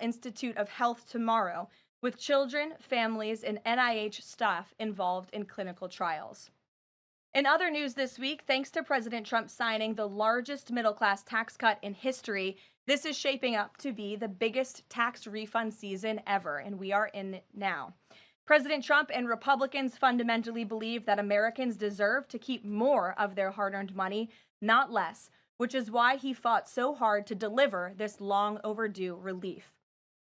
Institute of Health tomorrow, with children, families, and NIH staff involved in clinical trials. In other news this week, thanks to President Trump signing the largest middle class tax cut in history, this is shaping up to be the biggest tax refund season ever, and we are in it now. President Trump and Republicans fundamentally believe that Americans deserve to keep more of their hard earned money, not less, which is why he fought so hard to deliver this long overdue relief.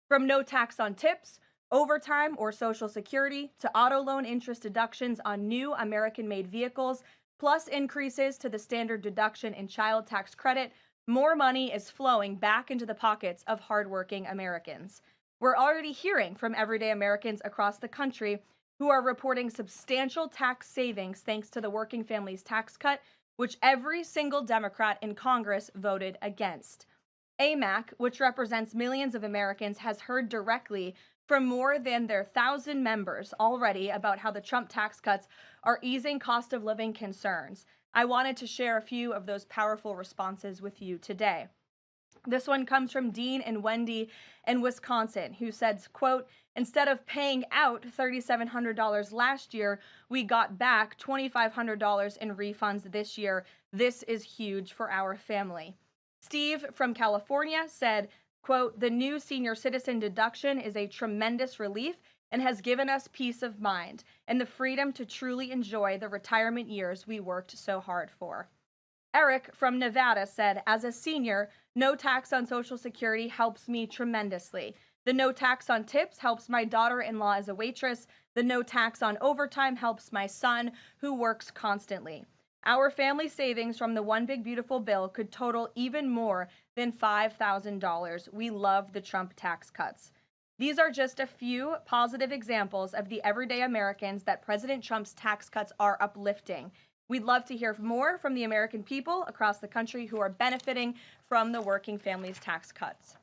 From no tax on tips, overtime, or Social Security to auto loan interest deductions on new American made vehicles, plus increases to the standard deduction in child tax credit, more money is flowing back into the pockets of hardworking Americans. We're already hearing from everyday Americans across the country who are reporting substantial tax savings thanks to the Working Families Tax Cut, which every single Democrat in Congress voted against. AMAC, which represents millions of Americans, has heard directly from more than their 1,000 members already about how the Trump tax cuts are easing cost of living concerns. I wanted to share a few of those powerful responses with you today. This one comes from Dean and Wendy in Wisconsin, who says, quote, instead of paying out $3,700 last year, we got back $2,500 in refunds this year. This is huge for our family. Steve from California said, quote, the new senior citizen deduction is a tremendous relief and has given us peace of mind and the freedom to truly enjoy the retirement years we worked so hard for. Eric from Nevada said, as a senior, no tax on Social Security helps me tremendously. The no tax on tips helps my daughter-in-law as a waitress. The no tax on overtime helps my son, who works constantly. Our family savings from the One Big Beautiful Bill could total even more than $5,000. We love the Trump tax cuts. These are just a few positive examples of the everyday Americans that President Trump's tax cuts are uplifting. We'd love to hear more from the American people across the country who are benefiting from the Working Families tax cuts.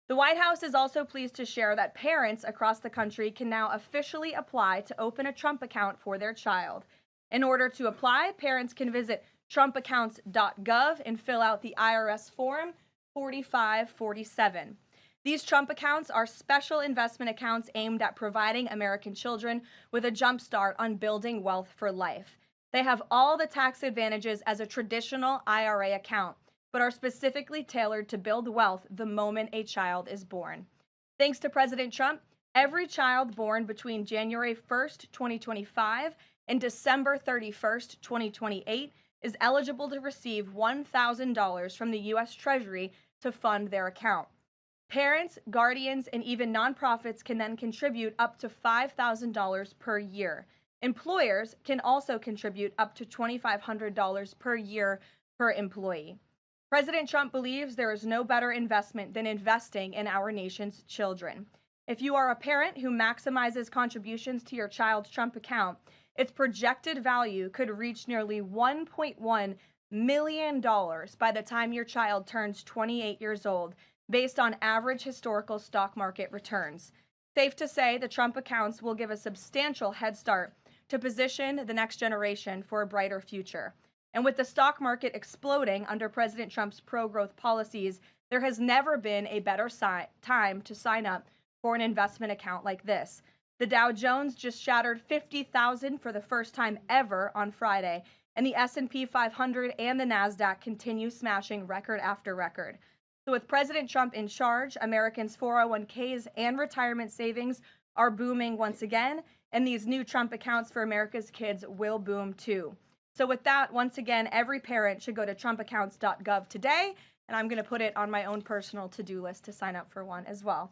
The White House is also pleased to share that parents across the country can now officially apply to open a Trump account for their child. In order to apply, parents can visit trumpaccounts.gov and fill out the IRS form 4547. These Trump accounts are special investment accounts aimed at providing American children with a jump start on building wealth for life. They have all the tax advantages as a traditional IRA account, but are specifically tailored to build wealth the moment a child is born. Thanks to President Trump, every child born between January 1st, 2025 and December 31st, 2028 is eligible to receive $1,000 from the U.S. Treasury to fund their account. Parents, guardians, and even nonprofits can then contribute up to $5,000 per year. Employers can also contribute up to $2,500 per year per employee. President Trump believes there is no better investment than investing in our nation's children. If you are a parent who maximizes contributions to your child's Trump account, its projected value could reach nearly $1.1 million by the time your child turns 28 years old, based on average historical stock market returns. Safe to say the Trump accounts will give a substantial head start to position the next generation for a brighter future. And with the stock market exploding under President Trump's pro-growth policies, there has never been a better time to sign up for an investment account like this. The Dow Jones just shattered 50,000 for the first time ever on Friday, and the S&P 500 and the NASDAQ continue smashing record after record. So with President Trump in charge, Americans' 401ks and retirement savings are booming once again, and these new Trump accounts for America's kids will boom too. So with that, once again, every parent should go to trumpaccounts.gov today, and I'm going to put it on my own personal to-do list to sign up for one as well.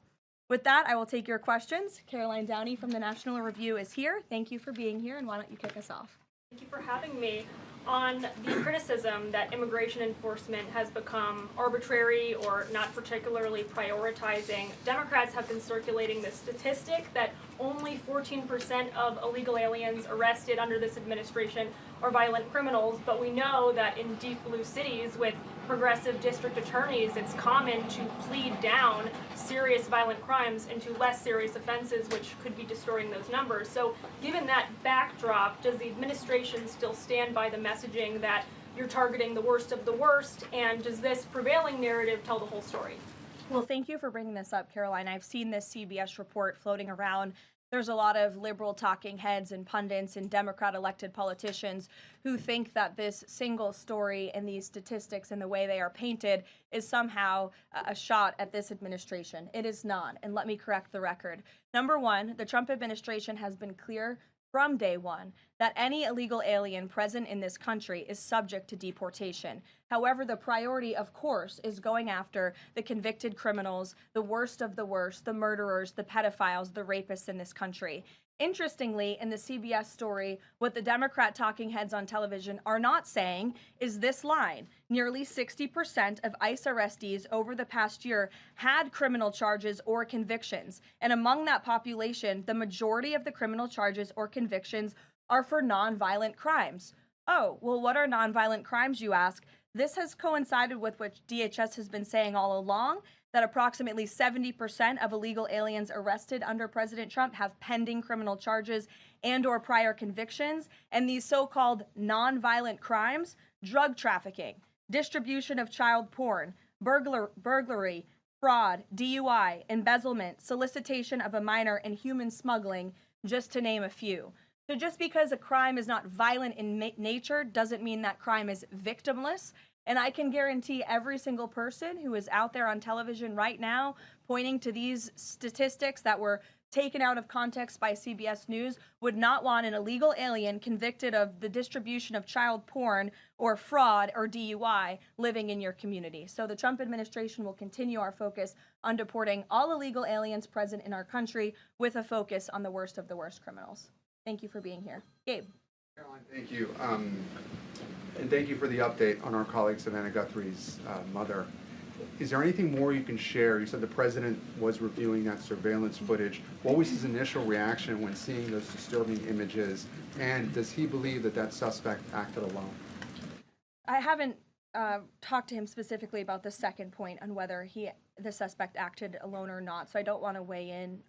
With that, I will take your questions. Karoline Downey from the National Review is here. Thank you for being here, and why don't you kick us off? Thank you for having me. On the criticism that immigration enforcement has become arbitrary or not particularly prioritizing, Democrats have been circulating this statistic that only 14% of illegal aliens arrested under this administration are violent criminals, but we know that in deep blue cities with progressive district attorneys, it's common to plead down serious violent crimes into less serious offenses, which could be distorting those numbers. So given that backdrop, does the administration still stand by the messaging that you're targeting the worst of the worst, and does this prevailing narrative tell the whole story? Well, thank you for bringing this up, Caroline. I've seen this CBS report floating around. There's a lot of liberal talking heads and pundits and Democrat elected politicians who think that this single story and these statistics and the way they are painted is somehow a shot at this administration. It is not. And let me correct the record. Number one, the Trump administration has been clear from day one that any illegal alien present in this country is subject to deportation. However, the priority, of course, is going after the convicted criminals, the worst of the worst, the murderers, the pedophiles, the rapists in this country. Interestingly, in the CBS story, what the Democrat talking heads on television are not saying is this line. Nearly 60% of ICE arrestees over the past year had criminal charges or convictions. And among that population, the majority of the criminal charges or convictions are for nonviolent crimes. Oh, well, what are nonviolent crimes, you ask? This has coincided with what DHS has been saying all along, that approximately 70% of illegal aliens arrested under President Trump have pending criminal charges and or prior convictions. And these so-called nonviolent crimes, drug trafficking, distribution of child porn, burglary, fraud, DUI, embezzlement, solicitation of a minor, and human smuggling, just to name a few. So just because a crime is not violent in nature doesn't mean that crime is victimless. And I can guarantee every single person who is out there on television right now pointing to these statistics that were taken out of context by CBS News would not want an illegal alien convicted of the distribution of child porn or fraud or DUI living in your community. So the Trump administration will continue our focus on deporting all illegal aliens present in our country with a focus on the worst of the worst criminals. Thank you for being here. Gabe. Caroline, thank you. And thank you for the update on our colleague Savannah Guthrie's mother. Is there anything more you can share? You said the president was reviewing that surveillance footage. What was his initial reaction when seeing those disturbing images? And does he believe that that suspect acted alone? I haven't talked to him specifically about the second point on whether the suspect acted alone or not, so I don't want to weigh in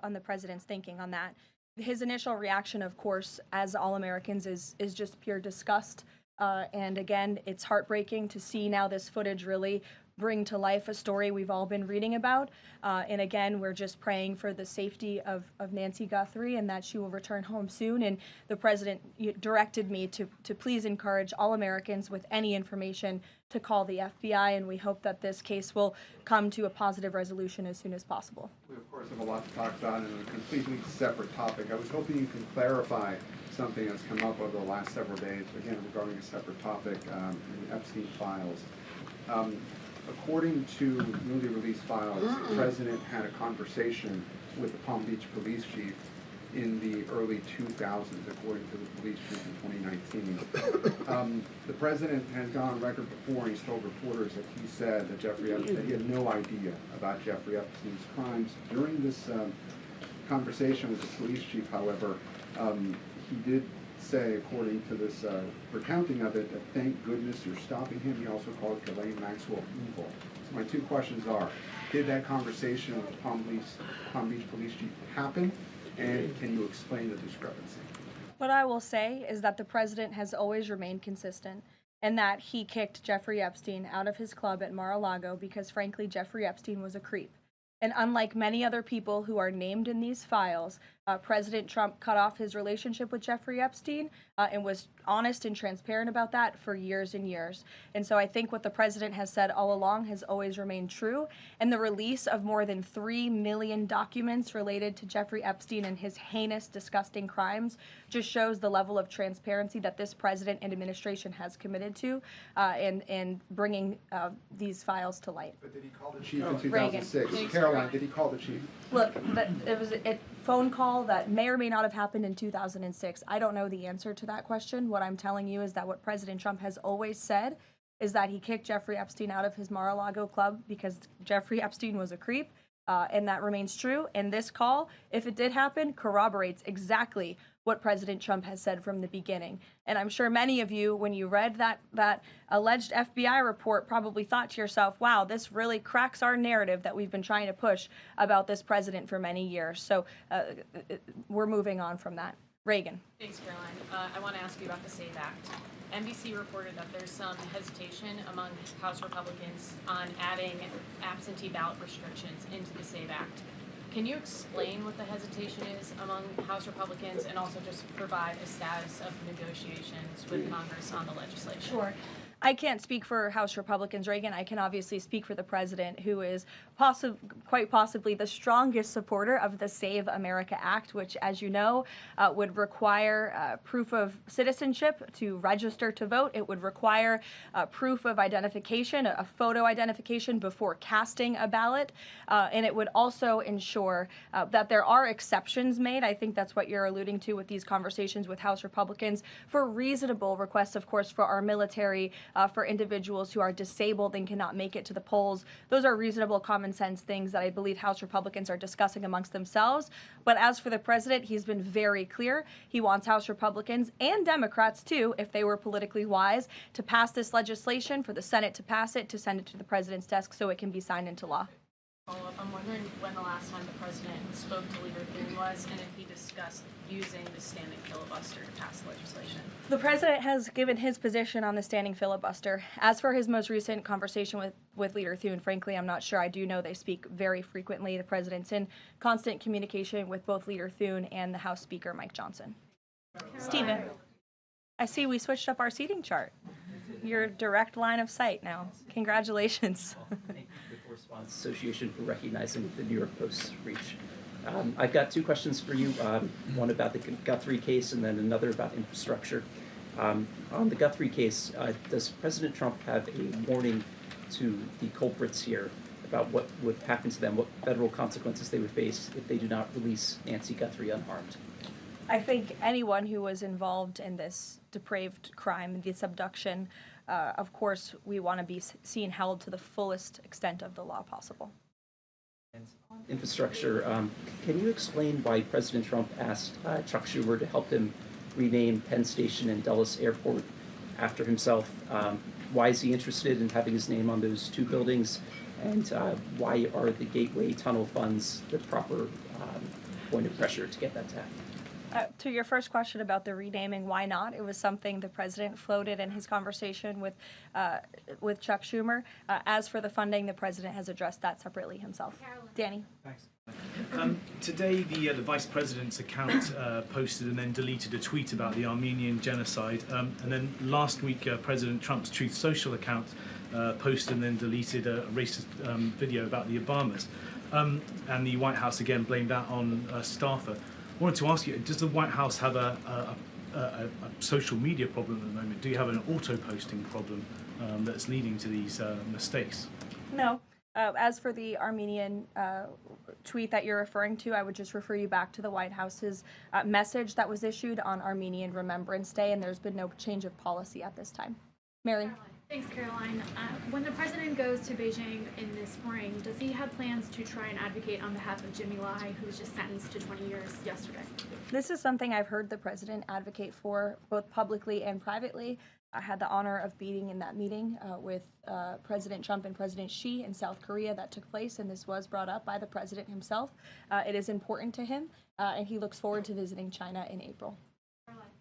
on the president's thinking on that. His initial reaction, of course, as all Americans, is just pure disgust. And again, it's heartbreaking to see now this footage really bring to life a story we've all been reading about. And again, we're just praying for the safety of Nancy Guthrie and that she will return home soon. And the president directed me to please encourage all Americans with any information to call the FBI. And we hope that this case will come to a positive resolution as soon as possible. We, of course, have a lot to talk about in a completely separate topic. I was hoping you can clarify something that's come up over the last several days, again, regarding a separate topic in the Epstein files. According to newly released files, the president had a conversation with the Palm Beach police chief in the early 2000s, according to the police chief in 2019. The president has gone on record before, and he's told reporters that he said that that he had no idea about Jeffrey Epstein's crimes. During this conversation with the police chief, however, he did say, according to this recounting of it, that thank goodness you're stopping him. He also called Ghislaine Maxwell evil. So my two questions are, did that conversation with the Palm Beach police chief happen? And can you explain the discrepancy? What I will say is that the president has always remained consistent and that he kicked Jeffrey Epstein out of his club at Mar-a-Lago because, frankly, Jeffrey Epstein was a creep. And unlike many other people who are named in these files, President Trump cut off his relationship with Jeffrey Epstein and was honest and transparent about that for years and years. And so I think what the president has said all along has always remained true. And the release of more than 3 million documents related to Jeffrey Epstein and his heinous, disgusting crimes just shows the level of transparency that this president and administration has committed to in bringing these files to light. But did he call the chief in 2006? Caroline, did he call the chief? Look, it was a phone call that may or may not have happened in 2006. I don't know the answer to that question. What I'm telling you is that what President Trump has always said is that he kicked Jeffrey Epstein out of his Mar-a-Lago club because Jeffrey Epstein was a creep, and that remains true. And this call, if it did happen, corroborates exactly what President Trump has said from the beginning. And I'm sure many of you, when you read that alleged FBI report, probably thought to yourself, wow, this really cracks our narrative that we've been trying to push about this president for many years. So we're moving on from that. Reagan. Thanks, Caroline. I want to ask you about the SAVE Act. NBC reported that there's some hesitation among House Republicans on adding absentee ballot restrictions into the SAVE Act. Can you explain what the hesitation is among House Republicans and also just provide a status of negotiations with Congress on the legislation? Sure. I can't speak for House Republicans, Reagan. I can obviously speak for the president, who is quite possibly the strongest supporter of the Save America Act, which, as you know, would require proof of citizenship to register to vote. It would require proof of identification, a photo identification before casting a ballot. And it would also ensure that there are exceptions made. I think that's what you're alluding to with these conversations with House Republicans for reasonable requests, of course, for our military, for individuals who are disabled and cannot make it to the polls. Those are reasonable, common sense things that I believe House Republicans are discussing amongst themselves. But as for the president, he's been very clear. He wants House Republicans and Democrats, too, if they were politically wise, to pass this legislation, for the Senate to pass it, to send it to the president's desk so it can be signed into law. Follow-up, I'm wondering when the last time the president spoke to Leader Thune was and if he discussed using the standing filibuster to pass legislation. The president has given his position on the standing filibuster. As for his most recent conversation with Leader Thune, frankly, I'm not sure. I do know they speak very frequently. The president's in constant communication with both Leader Thune and the House Speaker, Mike Johnson. Stephen, I see we switched up our seating chart. Your direct line of sight now. Congratulations. Thank you to the Correspondents Association for recognizing the New York Post's reach. I've got two questions for you, one about the Guthrie case and then another about infrastructure. On the Guthrie case, does President Trump have a warning to the culprits here about what would happen to them, what federal consequences they would face if they do not release Nancy Guthrie unharmed? I think anyone who was involved in this depraved crime, this abduction, of course, we want to be seen held to the fullest extent of the law possible. Infrastructure, can you explain why President Trump asked Chuck Schumer to help him rename Penn Station and Dulles Airport after himself? Why is he interested in having his name on those two buildings? And why are the Gateway Tunnel funds the proper point of pressure to get that to happen? To your first question about the renaming, why not? It was something the president floated in his conversation with Chuck Schumer. As for the funding, the president has addressed that separately himself. Karoline. Danny. Thanks. Today, the vice president's account posted and then deleted a tweet about the Armenian genocide. And then last week, President Trump's Truth Social account posted and then deleted a racist video about the Obamas. And the White House again blamed that on a staffer. I wanted to ask you, does the White House have a social media problem at the moment? Do you have an auto-posting problem that's leading to these mistakes? No. As for the Armenian tweet that you're referring to, I would just refer you back to the White House's message that was issued on Armenian Remembrance Day, and there's been no change of policy at this time. Mary? Thanks, Caroline. When the president goes to Beijing in the spring, does he have plans to try and advocate on behalf of Jimmy Lai, who was just sentenced to 20 years yesterday? This is something I've heard the president advocate for both publicly and privately. I had the honor of being in that meeting with President Trump and President Xi in South Korea that took place, and this was brought up by the president himself. It is important to him, and he looks forward to visiting China in April.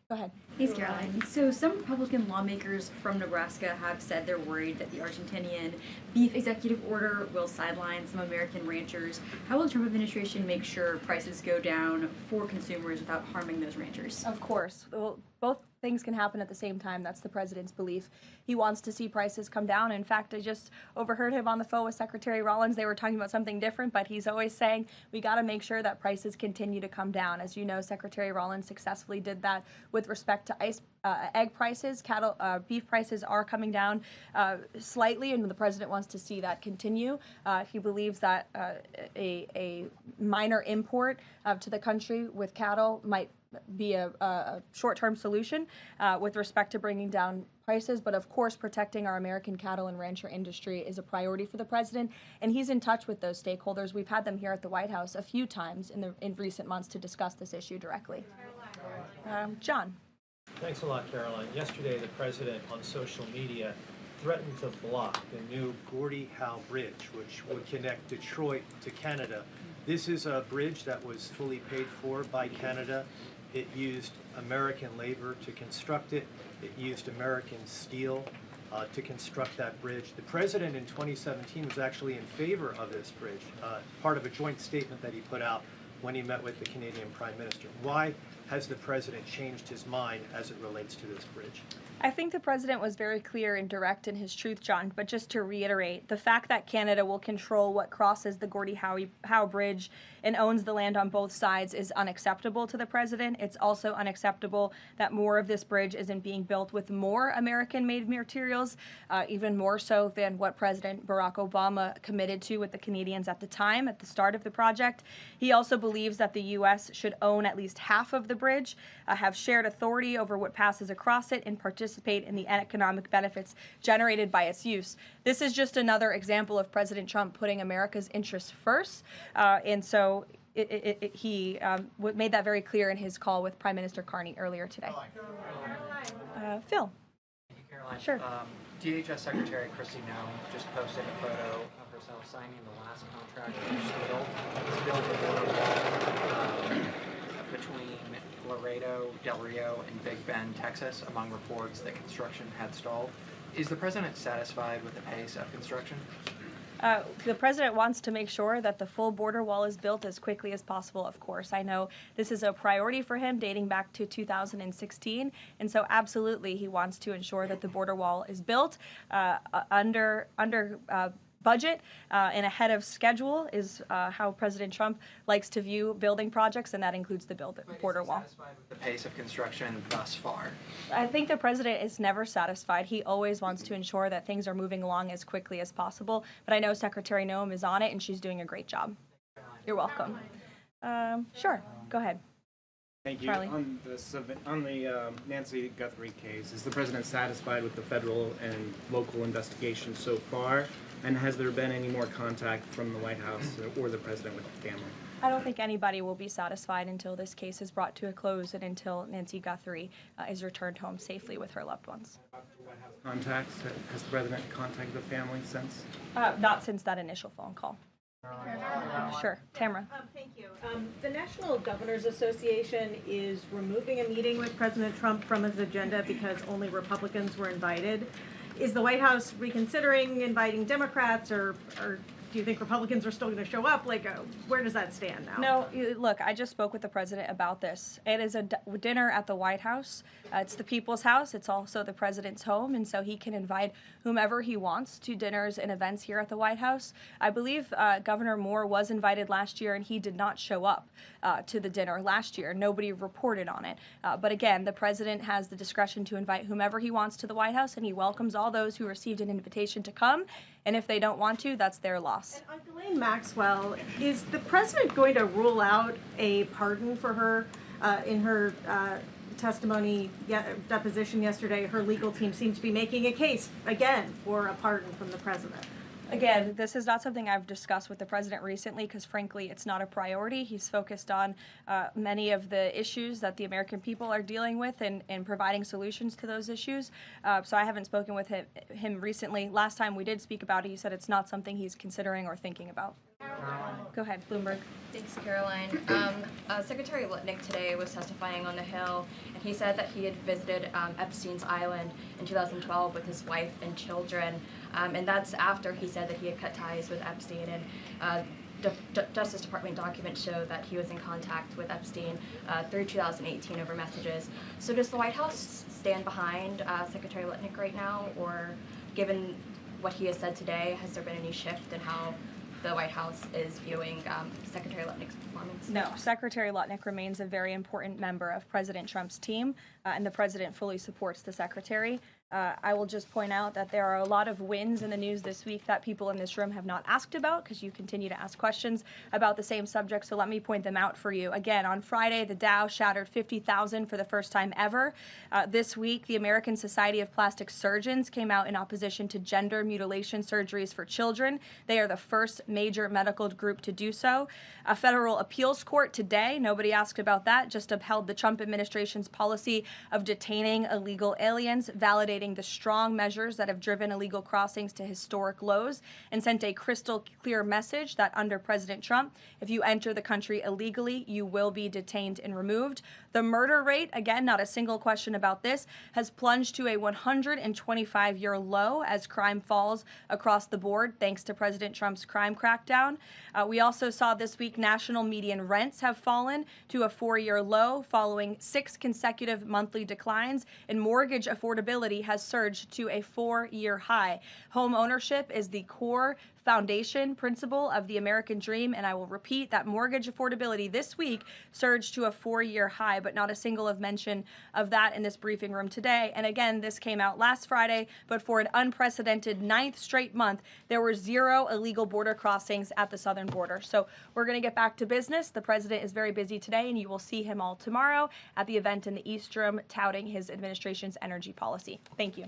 Go ahead. Thanks, Caroline. So some Republican lawmakers from Nebraska have said they're worried that the Argentinian beef executive order will sideline some American ranchers. How will the Trump administration make sure prices go down for consumers without harming those ranchers? Of course. Well, both things can happen at the same time. That's the president's belief. He wants to see prices come down. In fact, I just overheard him on the phone with Secretary Rollins. They were talking about something different, but he's always saying we got to make sure that prices continue to come down. As you know, Secretary Rollins successfully did that with respect to egg prices. Beef prices are coming down slightly, and the president wants to see that continue. He believes that a minor import to the country with cattle might be a short-term solution with respect to bringing down prices, but of course protecting our American cattle and rancher industry is a priority for the president, and he's in touch with those stakeholders. We've had them here at the White House a few times in recent months to discuss this issue directly. John. Thanks a lot, Caroline. Yesterday, the president on social media threatened to block the new Gordie Howe Bridge, which would connect Detroit to Canada. This is a bridge that was fully paid for by Canada. It used American labor to construct it. It used American steel to construct that bridge. The president in 2017 was actually in favor of this bridge, part of a joint statement that he put out when he met with the Canadian Prime Minister. Why has the president changed his mind as it relates to this bridge? I think the president was very clear and direct in his truth, John, but just to reiterate, the fact that Canada will control what crosses the Gordie Howe Bridge and owns the land on both sides is unacceptable to the president. It's also unacceptable that more of this bridge isn't being built with more American-made materials, even more so than what President Barack Obama committed to with the Canadians at the time, at the start of the project. He also believes that the U.S. should own at least half of the bridge, have shared authority over what passes across it, and participate in the economic benefits generated by its use. This is just another example of President Trump putting America's interests first, and so he made that very clear in his call with Prime Minister Carney earlier today. Phil. Thank you, Caroline. Sure. DHS Secretary Kristi Noem just posted a photo of herself signing the last contract for steel to build a border wall between Laredo, Del Rio, and Big Bend, Texas, among reports that construction had stalled. Is the president satisfied with the pace of construction? The president wants to make sure that the full border wall is built as quickly as possible, of course. I know this is a priority for him dating back to 2016, and so absolutely he wants to ensure that the border wall is built under budget and ahead of schedule is how President Trump likes to view building projects, and that includes the border wall. Satisfied with the pace of construction thus far? I think the president is never satisfied. He always wants to ensure that things are moving along as quickly as possible, but I know Secretary Noem is on it, and she's doing a great job. You're welcome. Sure, go ahead. Thank you. Charlie. On the Nancy Guthrie case, is the president satisfied with the federal and local investigation so far? And has there been any more contact from the White House or the president with the family? I don't think anybody will be satisfied until this case is brought to a close and until Nancy Guthrie is returned home safely with her loved ones. Contacts? Has the president contacted the family since? Not since that initial phone call. Sure. Tamara. Thank you. The National Governors Association is removing a meeting with President Trump from his agenda because only Republicans were invited. Is the White House reconsidering inviting Democrats, or do you think Republicans are still going to show up? Like, where does that stand now? No, look, I just spoke with the president about this. It is a dinner at the White House. It's the people's house. It's also the president's home, and so he can invite whomever he wants to dinners and events here at the White House. I believe Governor Moore was invited last year, and he did not show up to the dinner last year. Nobody reported on it. But again, the president has the discretion to invite whomever he wants to the White House, and he welcomes all those who received an invitation to come. And if they don't want to, that's their loss. And on Ghislaine Maxwell, is the president going to rule out a pardon for her in her testimony deposition yesterday? Her legal team seemed to be making a case again for a pardon from the president. Again, this is not something I've discussed with the president recently because, frankly, it's not a priority. He's focused on many of the issues that the American people are dealing with and providing solutions to those issues. So I haven't spoken with him recently. Last time we did speak about it, he said it's not something he's considering or thinking about. Go ahead, Bloomberg. Thanks, Caroline. Secretary Litnick today was testifying on the Hill, and he said that he had visited Epstein's Island in 2012 with his wife and children, and that's after he said that he had cut ties with Epstein, and Justice Department documents show that he was in contact with Epstein through 2018 over messages. So does the White House stand behind Secretary Litnick right now, or given what he has said today, has there been any shift in how the White House is viewing Secretary Lutnick's performance? No, Secretary Lutnick remains a very important member of President Trump's team, and the president fully supports the secretary. I will just point out that there are a lot of wins in the news this week that people in this room have not asked about because you continue to ask questions about the same subject, so let me point them out for you. Again, on Friday, the Dow shattered 50,000 for the first time ever. This week, the American Society of Plastic Surgeons came out in opposition to gender mutilation surgeries for children. They are the first major medical group to do so. A federal appeals court today, nobody asked about that, just upheld the Trump administration's policy of detaining illegal aliens, validating highlighting the strong measures that have driven illegal crossings to historic lows and sent a crystal clear message that under President Trump, if you enter the country illegally, you will be detained and removed. The murder rate, again, not a single question about this, has plunged to a 125-year low as crime falls across the board thanks to President Trump's crime crackdown. We also saw this week national median rents have fallen to a 4-year low following 6 consecutive monthly declines, and mortgage affordability has surged to a 4-year high. Home ownership is the core foundation principle of the American dream, and I will repeat that mortgage affordability this week surged to a 4-year high, but not a single of mention of that in this briefing room today. And again, this came out last Friday, but for an unprecedented 9th straight month, there were 0 illegal border crossings at the southern border. So we're going to get back to business. The president is very busy today, and you will see him all tomorrow at the event in the East Room touting his administration's energy policy. Thank you.